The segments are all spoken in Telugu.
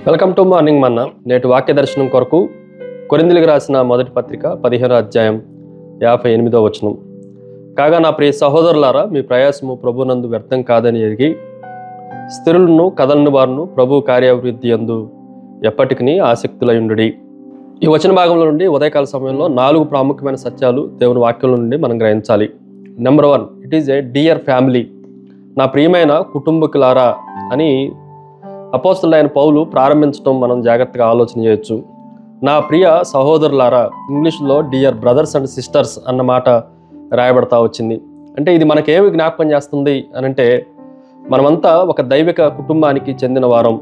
వెల్కమ్ టు మార్నింగ్ మన్నా. నేటి వాక్య దర్శనం కొరకు కొరింథీయులకు రాసిన మొదటి పత్రిక 15వ అధ్యాయం 58వ వచనం. కాగా నా ప్రియ సహోదరులారా, మీ ప్రయాసము ప్రభునందు వ్యర్థం కాదని ఎరిగి స్థిరులను కదలని వారును ప్రభు కార్యాభివృద్ధి యందు ఎప్పటికీ ఆసక్తులయుండుడి. ఈ వచన భాగంలో నుండి ఉదయకాల సమయంలో 4 ప్రాముఖ్యమైన సత్యాలు దేవుని వాక్యంలో నుండి మనం గ్రహించాలి. Number 1, it is a dear family. నా ప్రియమైన కుటుంబకులారా అని అపోస్తలుడైన పౌలు ప్రారంభించడం మనం జాగ్రత్తగా ఆలోచన చేయొచ్చు. నా ప్రియ సహోదరులారా, ఇంగ్లీష్లో డియర్ బ్రదర్స్ అండ్ సిస్టర్స్ అన్న మాట రాయబడతా వచ్చింది. అంటే ఇది మనకేమి జ్ఞాపకం చేస్తుంది అని అంటే, మనమంతా ఒక దైవిక కుటుంబానికి చెందిన వారం.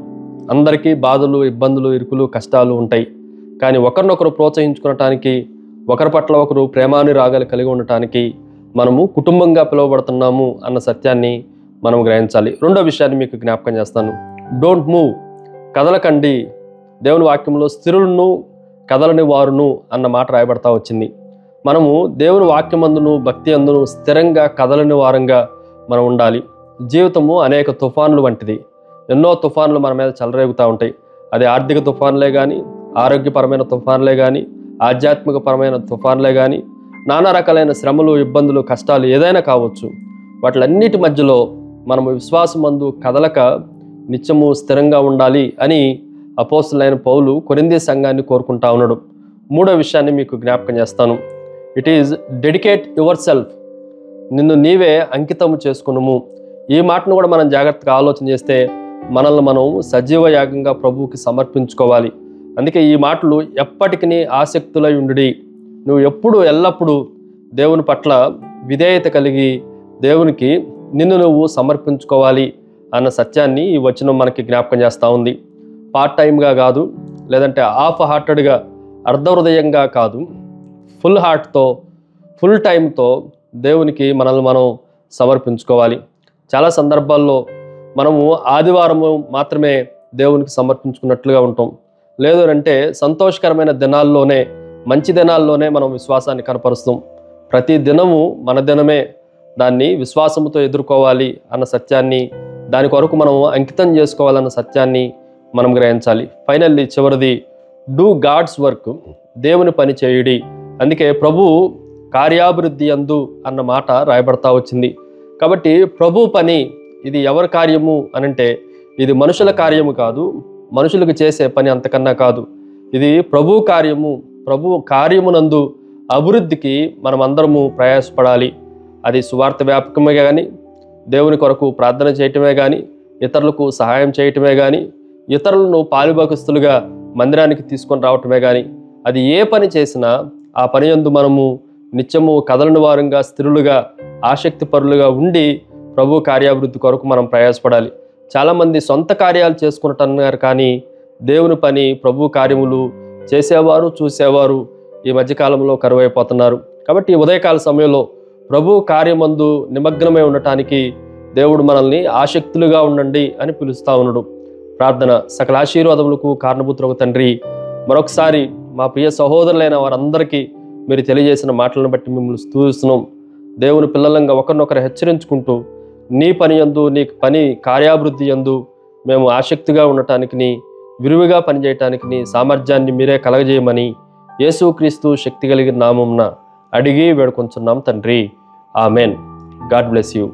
అందరికీ బాధలు, ఇబ్బందులు, ఇరుకులు, కష్టాలు ఉంటాయి. కానీ ఒకరినొకరు ప్రోత్సహించుకోవటానికి, ఒకరి పట్ల ఒకరు ప్రేమానురాగాలు కలిగి ఉండటానికి మనము కుటుంబంగా పిలువబడుతున్నాము అన్న సత్యాన్ని మనం గ్రహించాలి. రెండో విషయాన్ని మీకు జ్ఞాపకం చేస్తాను. డోంట్ మూవ్, కదలకండి. దేవుని వాక్యంలో స్థిరులను కదలని వారును అన్న మాట రాయబడతా వచ్చింది. మనము దేవుని వాక్యమందును భక్తి అందును స్థిరంగా కదలని వారంగా మనం ఉండాలి. జీవితము అనేక తుఫాన్లు వంటిది. ఎన్నో తుఫాన్లు మన మీద చెలరేగుతూ ఉంటాయి. అది ఆర్థిక తుఫాన్లే కానీ, ఆరోగ్యపరమైన తుఫాన్లే కానీ, ఆధ్యాత్మికపరమైన తుఫాన్లే కానీ, నానా రకాలైన శ్రమలు, ఇబ్బందులు, కష్టాలు ఏదైనా కావచ్చు. వాటిలన్నిటి మధ్యలో మనము విశ్వాసమందు కదలక నిత్యము స్థిరంగా ఉండాలి అని అపోస్తలుడైన పౌలు కొరింథీ సంఘాన్ని కోరుకుంటా ఉన్నాడు. మూడో విషయాన్ని మీకు జ్ఞాపకం చేస్తాను. It is dedicate your self. నిన్ను నీవే అంకితము చేసుకునుము. ఈ మాటను కూడా మనం జాగ్రత్తగా ఆలోచన చేస్తే మనల్ని మనం సజీవ యాగంగా ప్రభువుకి సమర్పించుకోవాలి. అందుకే ఈ మాటలు ఎప్పటికీ ఆసక్తులై ఉండుడి. నువ్వు ఎప్పుడు ఎల్లప్పుడూ దేవుని పట్ల విధేయత కలిగి దేవునికి నిన్ను నువ్వు సమర్పించుకోవాలి అన్న సత్యాన్ని ఈ వచనం మనకి జ్ఞాపకం చేస్తూ ఉంది. పార్ట్ టైమ్గా కాదు, లేదంటే హాఫ్ హార్టెడ్గా, అర్ధహృదయంగా కాదు, ఫుల్ హార్ట్తో, ఫుల్ టైంతో దేవునికి మనల్ని మనం సమర్పించుకోవాలి. చాలా సందర్భాల్లో మనము ఆదివారము మాత్రమే దేవునికి సమర్పించుకున్నట్లుగా ఉంటాం. లేదు అంటే సంతోషకరమైన దినాల్లోనే, మంచి దినాల్లోనే మనం విశ్వాసాన్ని కనపరుస్తాం. ప్రతి దినము మన దినమే, దాన్ని విశ్వాసంతో ఎదుర్కోవాలి అన్న సత్యాన్ని, దాని కొరకు మనం అంకితం చేసుకోవాలన్న సత్యాన్ని మనం గ్రహించాలి. ఫైనల్లీ చివరిది, డూ గాడ్స్ వర్క్. దేవుని పని చేయుడి. అందుకే ప్రభు కార్యాభివృద్ధి యందు అన్న మాట రాయబడతా వచ్చింది. కాబట్టి ప్రభు పని ఇది ఎవరి కార్యము అనంటే, ఇది మనుషుల కార్యము కాదు, మనుషులకు చేసే పని అంతకన్నా కాదు. ఇది ప్రభు కార్యము. ప్రభు కార్యమునందు అభివృద్ధికి మనం అందరము ప్రయాసపడాలి. అది సువార్త వ్యాపకమే కానీ, దేవుని కొరకు ప్రార్థన చేయటమే కానీ, ఇతరులకు సహాయం చేయటమే కానీ, ఇతరులను పాలుభాగస్తులుగా మందిరానికి తీసుకొని రావటమే కానీ, అది ఏ పని చేసినా ఆ పని యందు మనము నిత్యము కదలని వారంగా, స్థిరులుగా, ఆసక్తి పరులుగా ఉండి ప్రభు కార్యాభివృద్ధి కొరకు మనం ప్రయాసపడాలి. చాలామంది సొంత కార్యాలు చేసుకుంటున్నారు కానీ దేవుని పని, ప్రభు కార్యములు చేసేవారు, చూసేవారు ఈ మధ్యకాలంలో కరువైపోతున్నారు. కాబట్టి ఉదయకాల సమయంలో ప్రభు కార్యమందు నిమగ్నమై ఉండటానికి దేవుడు మనల్ని ఆసక్తులుగా ఉండండి అని పిలుస్తూ ఉన్నాడు. ప్రార్థన. సకల ఆశీర్వాదములకు కారణభూతులకు తండ్రి, మరొకసారి మా ప్రియ సహోదరులైన వారందరికీ మీరు తెలియజేసిన మాటలను బట్టి మిమ్మల్ని స్తుతిస్తున్నాం. దేవుని పిల్లలంగా ఒకరినొకరు హెచ్చరించుకుంటూ నీ పని యందు, నీ పని కార్యాభివృద్ధి యందు మేము ఆసక్తిగా ఉండటానికి, విరివిగా పనిచేయటానికి సామర్థ్యాన్ని మీరే కలగజేయమని యేసుక్రీస్తు శక్తి కలిగిన నామమున అడిగి వేడుకొంచున్నాం తండ్రి. ఆమెన్. God bless you.